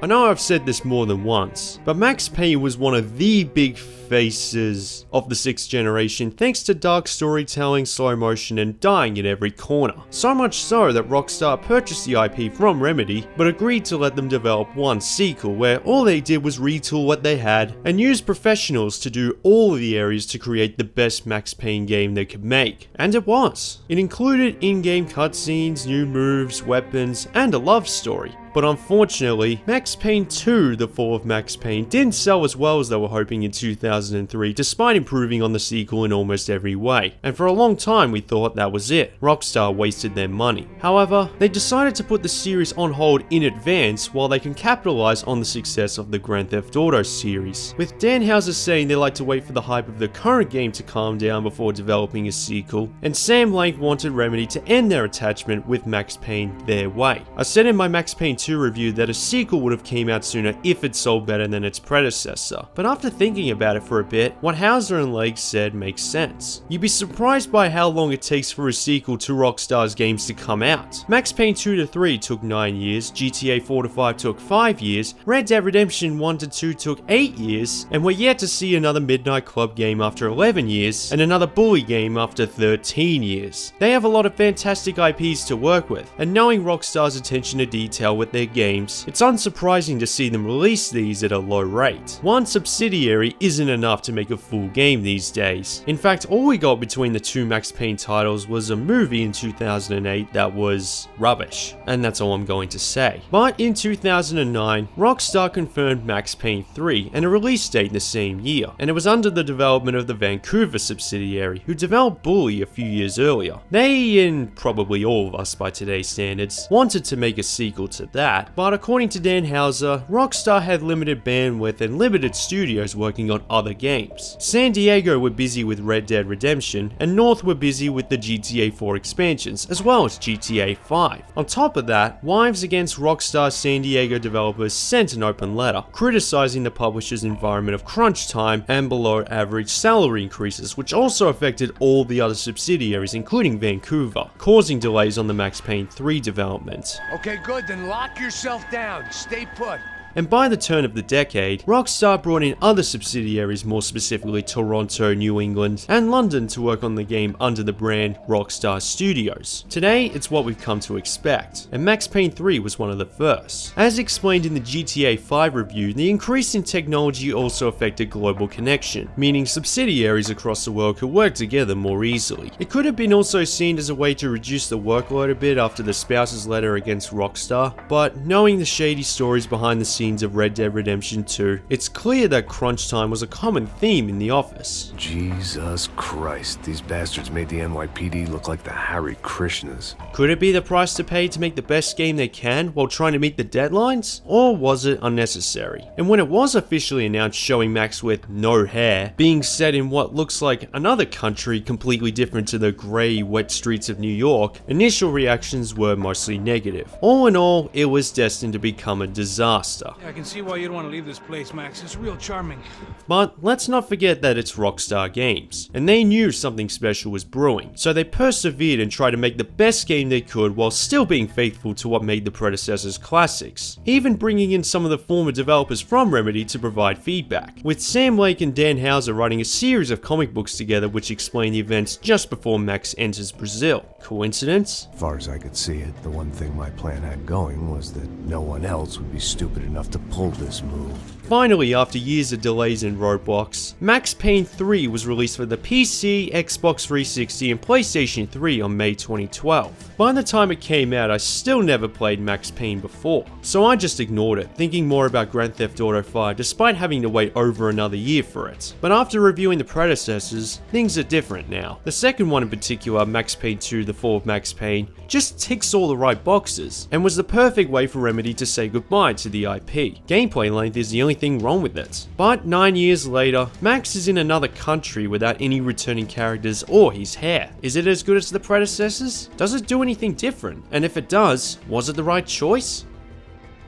I know I've said this more than once, but Max Payne was one of the big faces of the 6th generation thanks to dark storytelling, slow motion, and dying in every corner. So much so that Rockstar purchased the IP from Remedy, but agreed to let them develop one sequel where all they did was retool what they had and use professionals to do all of the areas to create the best Max Payne game they could make. And it was. It included in-game cutscenes, new moves, weapons, and a love story. But unfortunately, Max Payne 2, The Fall of Max Payne, didn't sell as well as they were hoping in 2003, despite improving on the sequel in almost every way. And for a long time we thought that was it. Rockstar wasted their money. However, they decided to put the series on hold in advance while they can capitalize on the success of the Grand Theft Auto series. With Dan Houser saying they like to wait for the hype of the current game to calm down before developing a sequel, and Sam Lake wanted Remedy to end their attachment with Max Payne their way. I said in my Max Payne 2 review that a sequel would have came out sooner if it sold better than its predecessor. But after thinking about it for a bit, what Houser and Lake said makes sense. You'd be surprised by how long it takes for a sequel to Rockstar's games to come out. Max Payne 2 to 3 took 9 years, GTA 4 to 5 took 5 years, Red Dead Redemption 1 to 2 took 8 years, and we're yet to see another Midnight Club game after 11 years, and another Bully game after 13 years. They have a lot of fantastic IPs to work with, and knowing Rockstar's attention to detail with their games, it's unsurprising to see them release these at a low rate. One subsidiary isn't enough to make a full game these days. In fact, all we got between the two Max Payne titles was a movie in 2008 that was rubbish, and that's all I'm going to say. But in 2009, Rockstar confirmed Max Payne 3 and a release date in the same year, and it was under the development of the Vancouver subsidiary, who developed Bully a few years earlier. They, and probably all of us by today's standards, wanted to make a sequel to that, but according to Dan Houser, Rockstar had limited bandwidth and limited studios working on other games. San Diego were busy with Red Dead Redemption, and North were busy with the GTA 4 expansions, as well as GTA 5. On top of that, Wives Against Rockstar San Diego developers sent an open letter, criticizing the publisher's environment of crunch time and below average salary increases, which also affected all the other subsidiaries, including Vancouver, causing delays on the Max Payne 3 development. Okay, good, then lock yourself down. Stay put. And by the turn of the decade, Rockstar brought in other subsidiaries, more specifically Toronto, New England, and London to work on the game under the brand Rockstar Studios. Today, it's what we've come to expect, and Max Payne 3 was one of the first. As explained in the GTA 5 review, the increase in technology also affected global connection, meaning subsidiaries across the world could work together more easily. It could have been also seen as a way to reduce the workload a bit after the spouse's letter against Rockstar, but knowing the shady stories behind the scenes of Red Dead Redemption 2, it's clear that crunch time was a common theme in the office. Jesus Christ, these bastards made the NYPD look like the Hare Krishnas. Could it be the price to pay to make the best game they can while trying to meet the deadlines? Or was it unnecessary? And when it was officially announced showing Max with no hair, being set in what looks like another country completely different to the grey, wet streets of New York, initial reactions were mostly negative. All in all, it was destined to become a disaster. I can see why you'd want to leave this place, Max. It's real charming. But let's not forget that it's Rockstar Games, and they knew something special was brewing, so they persevered and tried to make the best game they could while still being faithful to what made the predecessors classics, even bringing in some of the former developers from Remedy to provide feedback, with Sam Lake and Dan Houser writing a series of comic books together which explain the events just before Max enters Brazil. Coincidence? As far as I could see it, the one thing my plan had going was that no one else would be stupid enough to pull this move. Finally, after years of delays and roadblocks, Max Payne 3 was released for the PC, Xbox 360, and PlayStation 3 on May 2012. By the time it came out, I still never played Max Payne before, so I just ignored it, thinking more about Grand Theft Auto 5 despite having to wait over another year for it. But after reviewing the predecessors, things are different now. The second one in particular, Max Payne 2 The Fall of Max Payne, just ticks all the right boxes, and was the perfect way for Remedy to say goodbye to the IP. Gameplay length is the only thing wrong with it. But 9 years later, Max is in another country without any returning characters or his hair. Is it as good as the predecessors? Does it do anything different? And if it does, was it the right choice?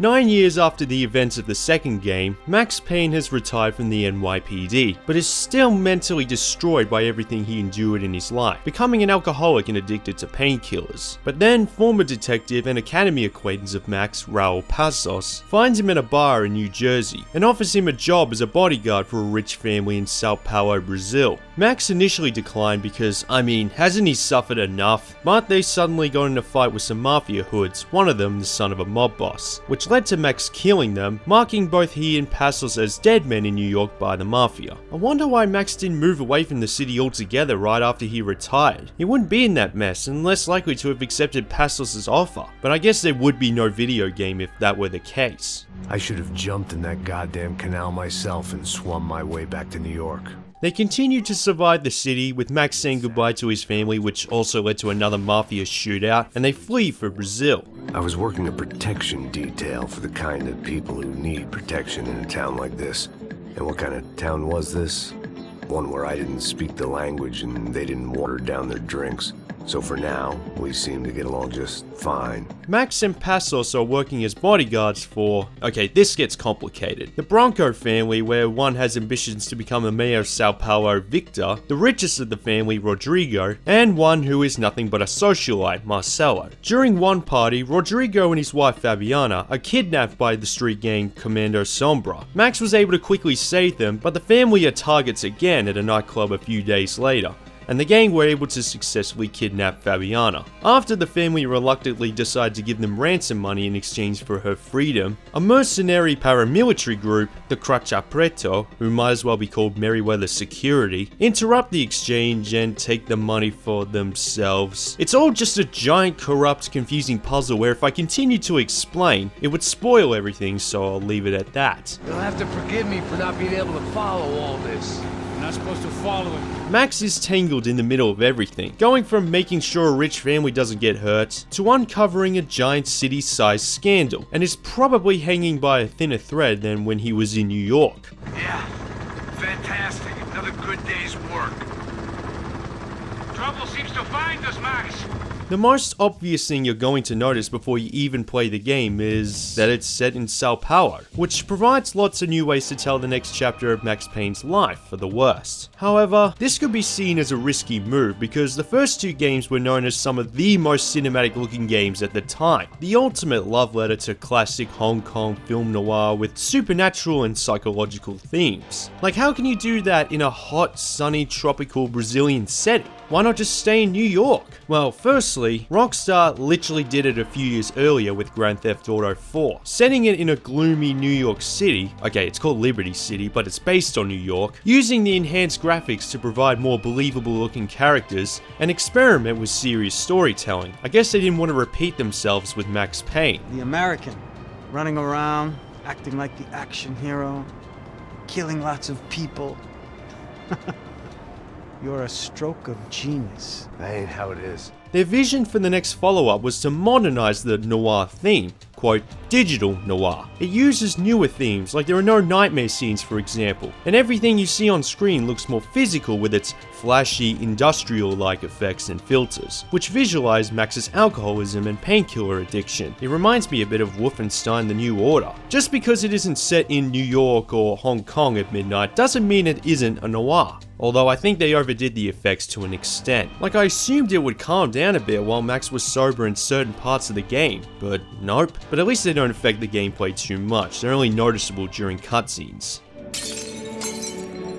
9 years after the events of the second game, Max Payne has retired from the NYPD, but is still mentally destroyed by everything he endured in his life, becoming an alcoholic and addicted to painkillers. But then, former detective and academy acquaintance of Max, Raul Passos, finds him in a bar in New Jersey, and offers him a job as a bodyguard for a rich family in Sao Paulo, Brazil. Max initially declined because, hasn't he suffered enough? But they suddenly got in a fight with some mafia hoods, one of them the son of a mob boss, which led to Max killing them, marking both he and Passos as dead men in New York by the mafia. I wonder why Max didn't move away from the city altogether right after he retired. He wouldn't be in that mess and less likely to have accepted Passos' offer, but I guess there would be no video game if that were the case. I should have jumped in that goddamn canal myself and swum my way back to New York. They continued to survive the city, with Max saying goodbye to his family, which also led to another mafia shootout, and they flee for Brazil. I was working a protection detail for the kind of people who need protection in a town like this. And what kind of town was this? One where I didn't speak the language and they didn't water down their drinks. So for now, we seem to get along just fine. Max and Passos are working as bodyguards for, okay, this gets complicated, the Bronco family, where one has ambitions to become the mayor of Sao Paulo, Victor, the richest of the family, Rodrigo, and one who is nothing but a socialite, Marcelo. During one party, Rodrigo and his wife Fabiana are kidnapped by the street gang Commando Sombra. Max was able to quickly save them, but the family are targets again at a nightclub a few days later, and the gang were able to successfully kidnap Fabiana. After the family reluctantly decided to give them ransom money in exchange for her freedom, a mercenary paramilitary group, the Cracha Preto, who might as well be called Merryweather Security, interrupt the exchange and take the money for themselves. It's all just a giant, corrupt, confusing puzzle where if I continue to explain, it would spoil everything, so I'll leave it at that. You'll have to forgive me for not being able to follow all this. You're not supposed to follow it. Max is tangled in the middle of everything, going from making sure a rich family doesn't get hurt, to uncovering a giant city-sized scandal, and is probably hanging by a thinner thread than when he was in New York. Yeah, fantastic. Another good day's work. Trouble seems to find us, Max. The most obvious thing you're going to notice before you even play the game is that it's set in Sao Paulo, which provides lots of new ways to tell the next chapter of Max Payne's life for the worst. However, this could be seen as a risky move because the first two games were known as some of the most cinematic looking games at the time, the ultimate love letter to classic Hong Kong film noir with supernatural and psychological themes. Like, how can you do that in a hot, sunny, tropical Brazilian setting? Why not just stay in New York? Well, firstly, Rockstar literally did it a few years earlier with Grand Theft Auto 4, setting it in a gloomy New York City, okay, it's called Liberty City, but it's based on New York, using the enhanced graphics to provide more believable looking characters and experiment with serious storytelling. I guess they didn't want to repeat themselves with Max Payne. The American, running around, acting like the action hero, killing lots of people. You're a stroke of genius. That ain't how it is. Their vision for the next follow-up was to modernize the noir theme, quote, digital noir. It uses newer themes, like there are no nightmare scenes for example, and everything you see on screen looks more physical with its flashy, industrial-like effects and filters, which visualize Max's alcoholism and painkiller addiction. It reminds me a bit of Wolfenstein: The New Order. Just because it isn't set in New York or Hong Kong at midnight doesn't mean it isn't a noir. Although I think they overdid the effects to an extent. Like, I assumed it would calm down a bit while Max was sober in certain parts of the game, but nope. But at least they don't affect the gameplay too much, they're only noticeable during cutscenes.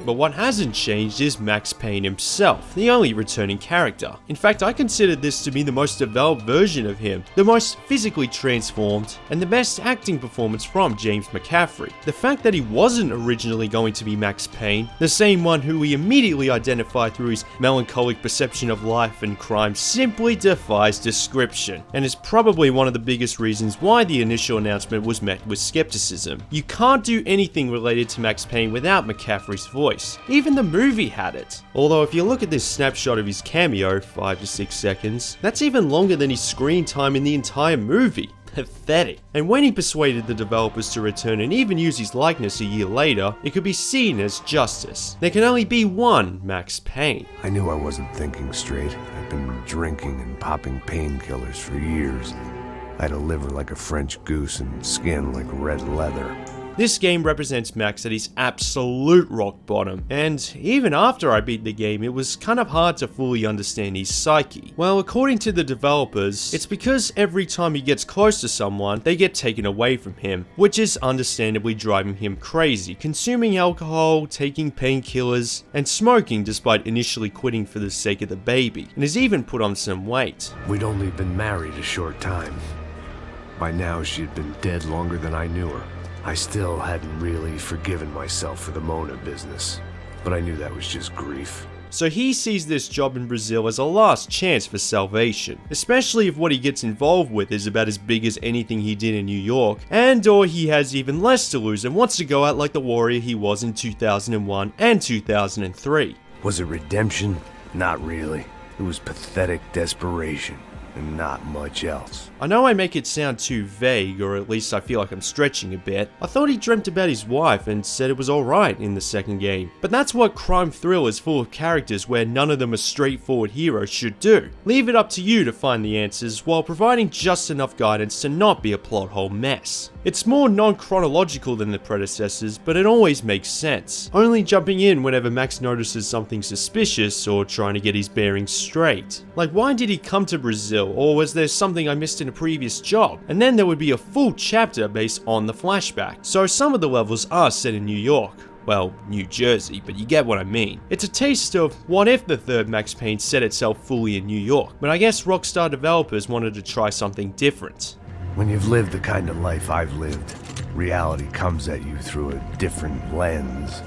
But what hasn't changed is Max Payne himself, the only returning character. In fact, I consider this to be the most developed version of him, the most physically transformed, and the best acting performance from James McCaffrey. The fact that he wasn't originally going to be Max Payne, the same one who we immediately identify through his melancholic perception of life and crime, simply defies description, and is probably one of the biggest reasons why the initial announcement was met with skepticism. You can't do anything related to Max Payne without McCaffrey's voice. Even the movie had it. Although if you look at this snapshot of his cameo, 5 to 6 seconds, that's even longer than his screen time in the entire movie. Pathetic. And when he persuaded the developers to return and even use his likeness a year later, it could be seen as justice. There can only be one Max Payne. I knew I wasn't thinking straight. I've been drinking and popping painkillers for years. I had a liver like a French goose and skin like red leather. This game represents Max at his absolute rock bottom, and even after I beat the game, it was kind of hard to fully understand his psyche. Well, according to the developers, it's because every time he gets close to someone, they get taken away from him, which is understandably driving him crazy, consuming alcohol, taking painkillers, and smoking despite initially quitting for the sake of the baby, and has even put on some weight. We'd only been married a short time. By now, she had been dead longer than I knew her. I still hadn't really forgiven myself for the Mona business, but I knew that was just grief. So he sees this job in Brazil as a last chance for salvation, especially if what he gets involved with is about as big as anything he did in New York, and or he has even less to lose and wants to go out like the warrior he was in 2001 and 2003. Was it redemption? Not really. It was pathetic desperation, and not much else. I know I make it sound too vague, or at least I feel like I'm stretching a bit. I thought he dreamt about his wife and said it was alright in the second game. But that's what crime thrillers full of characters where none of them are straightforward heroes should do. Leave it up to you to find the answers while providing just enough guidance to not be a plot hole mess. It's more non-chronological than the predecessors, but it always makes sense. Only jumping in whenever Max notices something suspicious or trying to get his bearings straight. Like, why did he come to Brazil, or was there something I missed in a previous job? And then there would be a full chapter based on the flashback. So some of the levels are set in New York. Well, New Jersey, but you get what I mean. It's a taste of what if the third Max Payne set itself fully in New York, but I guess Rockstar developers wanted to try something different. When you've lived the kind of life I've lived, reality comes at you through a different lens.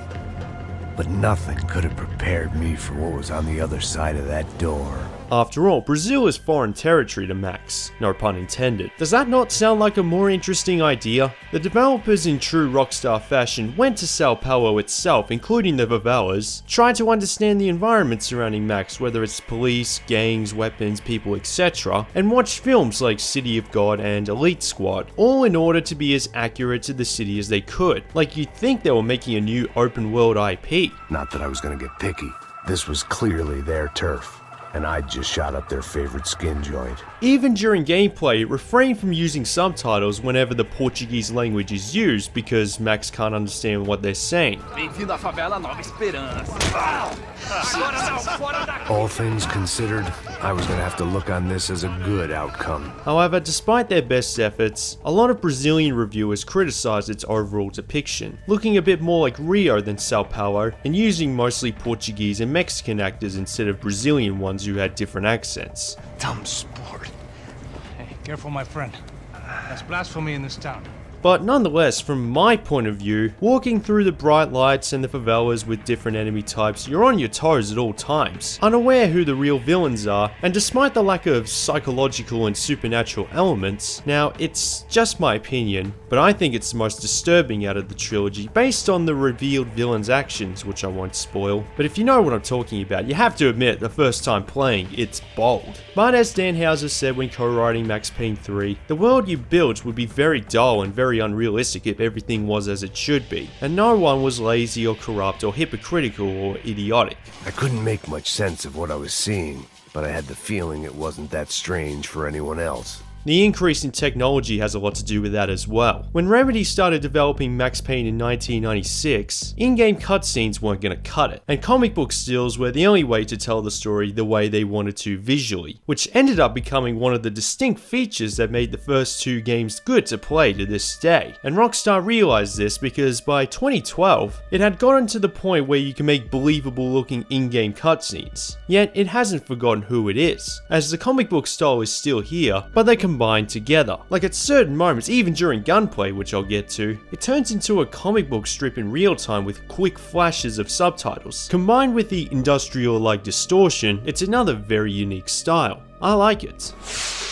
But nothing could have prepared me for what was on the other side of that door. After all, Brazil is foreign territory to Max, no pun intended. Does that not sound like a more interesting idea? The developers in true Rockstar fashion went to Sao Paulo itself, including the Vavelas, tried to understand the environment surrounding Max, whether it's police, gangs, weapons, people, etc., and watched films like City of God and Elite Squad, all in order to be as accurate to the city as they could. Like, you'd think they were making a new open world IP. Not that I was gonna get picky. This was clearly their turf, and I'd just shot up their favorite skin joint. Even during gameplay, it refrained from using subtitles whenever the Portuguese language is used because Max can't understand what they're saying. Bem-vindo à favela Nova Esperança. All things considered, I was gonna have to look on this as a good outcome. However, despite their best efforts, a lot of Brazilian reviewers criticized its overall depiction, looking a bit more like Rio than Sao Paulo, and using mostly Portuguese and Mexican actors instead of Brazilian ones who had different accents. Dumb sport. Hey, careful, my friend. That's blasphemy in this town. But nonetheless, from my point of view, walking through the bright lights and the favelas with different enemy types, you're on your toes at all times, unaware who the real villains are, and despite the lack of psychological and supernatural elements, now it's just my opinion, but I think it's the most disturbing out of the trilogy based on the revealed villain's actions, which I won't spoil, but if you know what I'm talking about, you have to admit the first time playing, it's bold. But as Dan Houser said when co-writing Max Payne 3, the world you built would be very dull and very unrealistic if everything was as it should be, and no one was lazy or corrupt or hypocritical or idiotic. I couldn't make much sense of what I was seeing, but I had the feeling it wasn't that strange for anyone else. The increase in technology has a lot to do with that as well. When Remedy started developing Max Payne in 1996, in-game cutscenes weren't going to cut it, and comic book stills were the only way to tell the story the way they wanted to visually, which ended up becoming one of the distinct features that made the first two games good to play to this day. And Rockstar realized this because by 2012, it had gotten to the point where you can make believable looking in-game cutscenes. Yet it hasn't forgotten who it is, as the comic book style is still here, but they combined together. Like at certain moments, even during gunplay, which I'll get to, it turns into a comic book strip in real time with quick flashes of subtitles. Combined with the industrial-like distortion, it's another very unique style. I like it.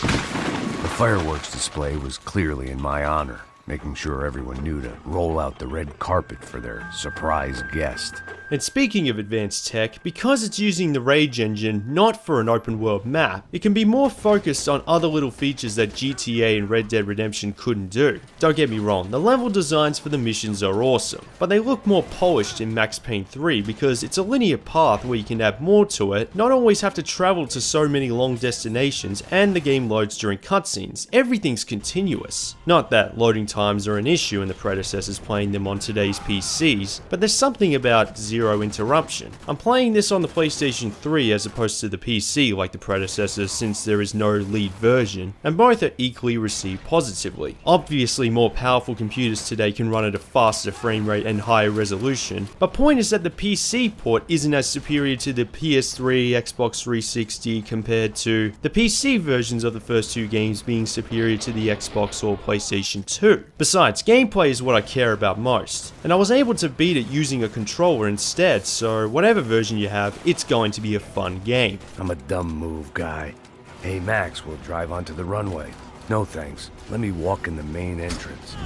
The fireworks display was clearly in my honor. making sure everyone knew to roll out the red carpet for their surprise guest. And speaking of advanced tech, because it's using the Rage engine not for an open world map, it can be more focused on other little features that GTA and Red Dead Redemption couldn't do. Don't get me wrong, the level designs for the missions are awesome, but they look more polished in Max Payne 3 because it's a linear path where you can add more to it, not always have to travel to so many long destinations, and the game loads during cutscenes. Everything's continuous. Not that loading times are an issue in the predecessors playing them on today's PCs, but there's something about zero interruption. I'm playing this on the PlayStation 3 as opposed to the PC like the predecessors since there is no lead version, and both are equally received positively. Obviously more powerful computers today can run at a faster frame rate and higher resolution, but point is that the PC port isn't as superior to the PS3, Xbox 360 compared to the PC versions of the first two games being superior to the Xbox or PlayStation 2. Besides, gameplay is what I care about most, and I was able to beat it using a controller instead, so whatever version you have, it's going to be a fun game. I'm a dumb move guy. Hey Max, we'll drive onto the runway. No thanks. Let me walk in the main entrance.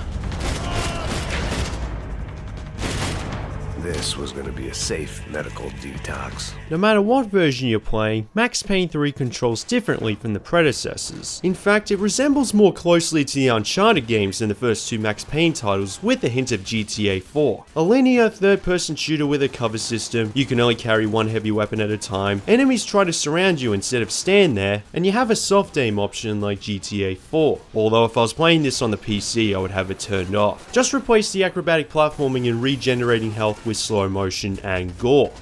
This was going to be a safe medical detox. No matter what version you're playing, Max Payne 3 controls differently from the predecessors. In fact, it resembles more closely to the Uncharted games than the first two Max Payne titles, with a hint of GTA 4. A linear third-person shooter with a cover system, you can only carry one heavy weapon at a time, enemies try to surround you instead of stand there, and you have a soft aim option like GTA 4. Although if I was playing this on the PC, I would have it turned off. Just replace the acrobatic platforming and regenerating health with slow motion and gore.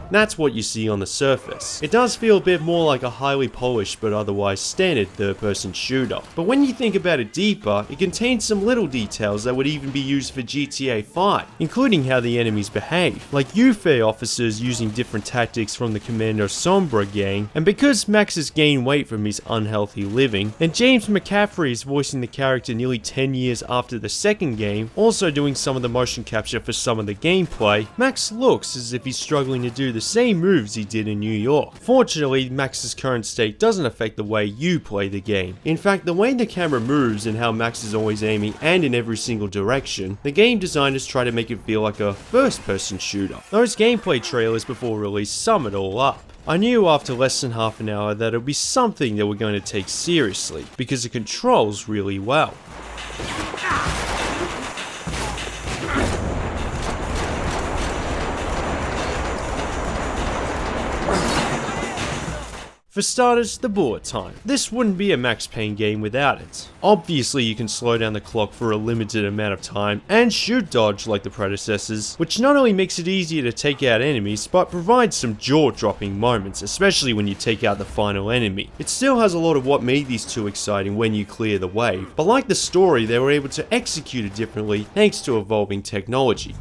That's what you see on the surface. It does feel a bit more like a highly polished but otherwise standard third-person shooter. But when you think about it deeper, it contains some little details that would even be used for GTA 5, including how the enemies behave, like UFA officers using different tactics from the Commando Sombra gang, and because Max has gained weight from his unhealthy living, and James McCaffrey is voicing the character nearly 10 years after the second game, also doing some of the motion capture for some of the gameplay, Max looks as if he's struggling to do the same moves he did in New York. Fortunately, Max's current state doesn't affect the way you play the game. In fact, the way the camera moves and how Max is always aiming and in every single direction, the game designers try to make it feel like a first-person shooter. Those gameplay trailers before release sum it all up. I knew after less than half an hour that it would be something that we're going to take seriously, because it controls really well. For starters, the bullet time. This wouldn't be a Max Payne game without it. Obviously you can slow down the clock for a limited amount of time and shoot dodge like the predecessors, which not only makes it easier to take out enemies, but provides some jaw-dropping moments, especially when you take out the final enemy. It still has a lot of what made these two exciting when you clear the wave, but like the story, they were able to execute it differently thanks to evolving technology.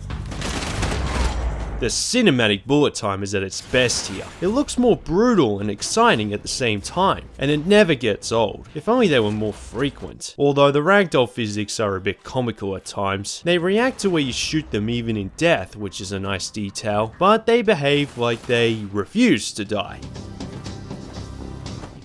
The cinematic bullet time is at its best here. It looks more brutal and exciting at the same time, and it never gets old. If only they were more frequent. Although the ragdoll physics are a bit comical at times. They react to where you shoot them even in death, which is a nice detail, but they behave like they refuse to die.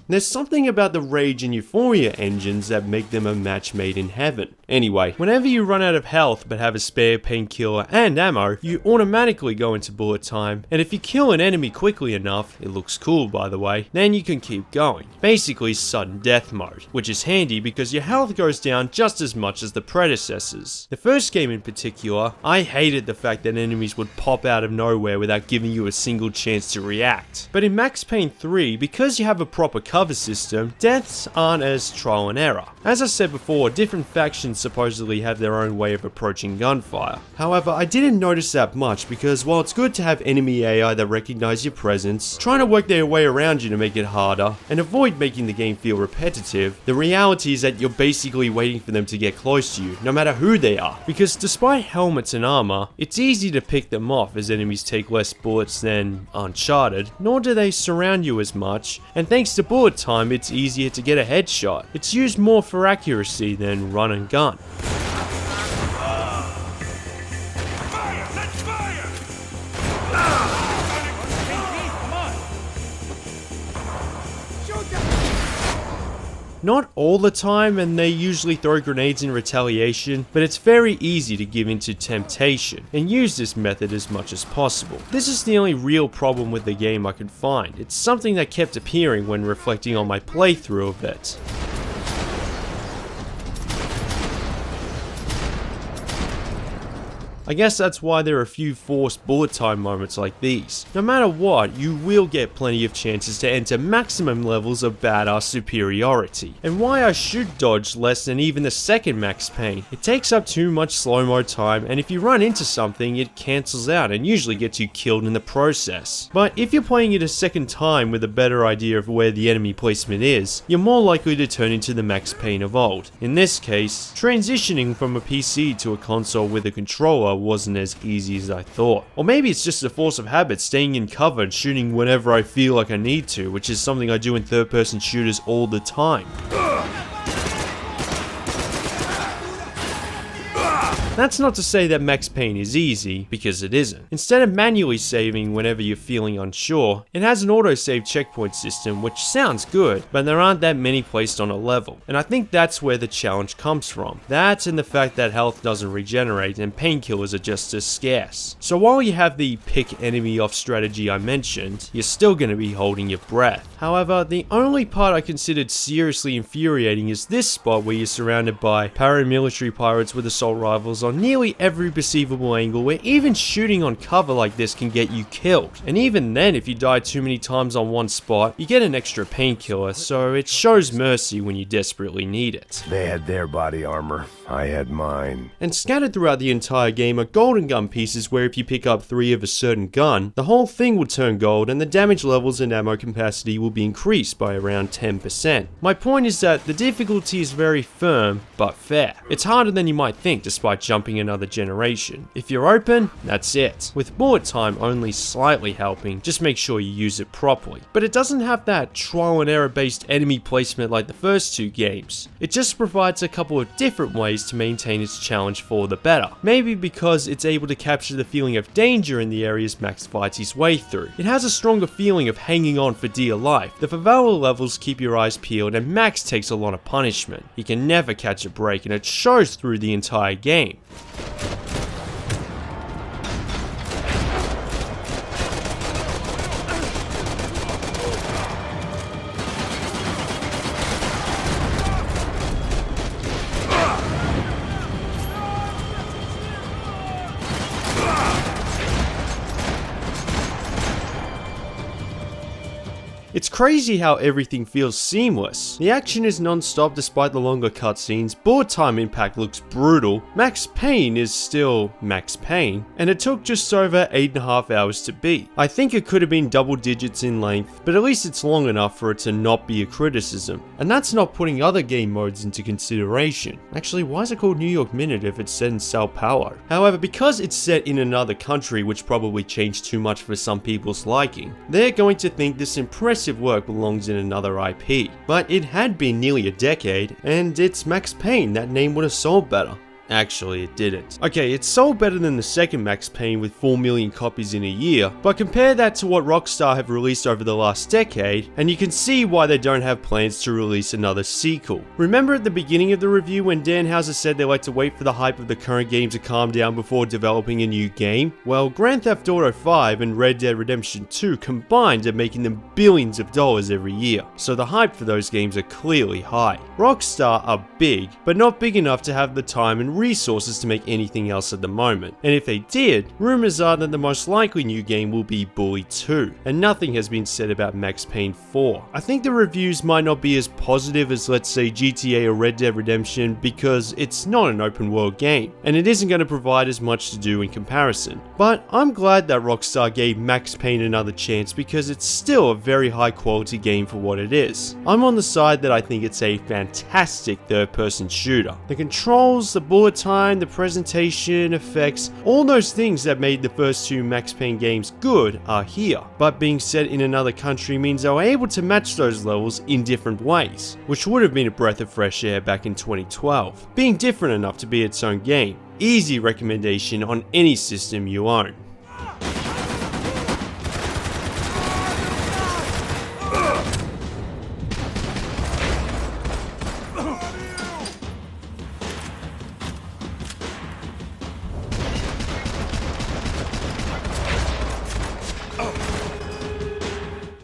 There's something about the Rage and Euphoria engines that make them a match made in heaven. Anyway, whenever you run out of health but have a spare painkiller and ammo, you automatically go into bullet time, and if you kill an enemy quickly enough, it looks cool by the way, then you can keep going. Basically sudden death mode, which is handy because your health goes down just as much as the predecessors. The first game in particular, I hated the fact that enemies would pop out of nowhere without giving you a single chance to react. But in Max Payne 3, because you have a proper cover system, deaths aren't as trial and error. As I said before, different factions supposedly have their own way of approaching gunfire. However, I didn't notice that much because while it's good to have enemy AI that recognize your presence, trying to work their way around you to make it harder, and avoid making the game feel repetitive, the reality is that you're basically waiting for them to get close to you, no matter who they are. Because despite helmets and armor, it's easy to pick them off as enemies take less bullets than Uncharted, nor do they surround you as much, and thanks to bullet time, it's easier to get a headshot. It's used more for accuracy than run and gun. Not all the time, and they usually throw grenades in retaliation, but it's very easy to give into temptation and use this method as much as possible. This is the only real problem with the game I could find. It's something that kept appearing when reflecting on my playthrough of it. I guess that's why there are a few forced bullet time moments like these. No matter what, you will get plenty of chances to enter maximum levels of badass superiority. And why I should dodge less than even the second Max Payne. It takes up too much slow-mo time, and if you run into something, it cancels out and usually gets you killed in the process. But if you're playing it a second time with a better idea of where the enemy placement is, you're more likely to turn into the Max Payne of old. In this case, transitioning from a PC to a console with a controller wasn't as easy as I thought. Or maybe it's just a force of habit, staying in cover and shooting whenever I feel like I need to, which is something I do in third-person shooters all the time. That's not to say that Max Payne is easy, because it isn't. Instead of manually saving whenever you're feeling unsure, it has an autosave checkpoint system, which sounds good, but there aren't that many placed on a level. And I think that's where the challenge comes from. That and the fact that health doesn't regenerate and painkillers are just as scarce. So while you have the pick enemy off strategy I mentioned, you're still going to be holding your breath. However, the only part I considered seriously infuriating is this spot where you're surrounded by paramilitary pirates with assault rifles on nearly every perceivable angle, where even shooting on cover like this can get you killed. And even then, if you die too many times on one spot, you get an extra painkiller, so it shows mercy when you desperately need it. They had their body armor, I had mine. And scattered throughout the entire game are golden gun pieces where if you pick up 3 of a certain gun, the whole thing will turn gold and the damage levels and ammo capacity will be increased by around 10%. My point is that the difficulty is very firm, but fair. It's harder than you might think despite jumping another generation. If you're open, that's it. With bullet time only slightly helping, just make sure you use it properly. But it doesn't have that trial and error based enemy placement like the first 2 games. It just provides a couple of different ways to maintain its challenge for the better. Maybe because it's able to capture the feeling of danger in the areas Max fights his way through. It has a stronger feeling of hanging on for dear life. The Vavelas levels keep your eyes peeled and Max takes a lot of punishment. He can never catch a break and it shows through the entire game. It's crazy how everything feels seamless. The action is non-stop despite the longer cutscenes, bullet time impact looks brutal, Max Payne is still Max Payne, and it took just over 8.5 hours to beat. I think it could have been double digits in length, but at least it's long enough for it to not be a criticism. And that's not putting other game modes into consideration. Actually, why is it called New York Minute if it's set in Sao Paulo? However, because it's set in another country, which probably changed too much for some people's liking, they're going to think this impressive work belongs in another IP. But it had been nearly a decade, and it's Max Payne, that name would have sold better. Actually, it didn't. Okay, it sold better than the second Max Payne with 4 million copies in a year, but compare that to what Rockstar have released over the last decade, and you can see why they don't have plans to release another sequel. Remember at the beginning of the review when Dan Houser said they like to wait for the hype of the current game to calm down before developing a new game? Well, Grand Theft Auto 5 and Red Dead Redemption 2 combined are making them billions of dollars every year, so the hype for those games are clearly high. Rockstar are big, but not big enough to have the time and resources to make anything else at the moment, and if they did, rumors are that the most likely new game will be Bully 2, and nothing has been said about Max Payne 4. I think the reviews might not be as positive as let's say GTA or Red Dead Redemption because it's not an open world game, and it isn't going to provide as much to do in comparison. But I'm glad that Rockstar gave Max Payne another chance because it's still a very high quality game for what it is. I'm on the side that I think it's a fantastic third person shooter. The controls, the bullet time, the presentation, effects, all those things that made the first 2 Max Payne games good are here, but being set in another country means they were able to match those levels in different ways, which would have been a breath of fresh air back in 2012, being different enough to be its own game. Easy recommendation on any system you own.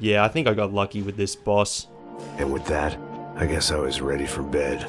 Yeah, I think I got lucky with this boss. And with that, I guess I was ready for bed.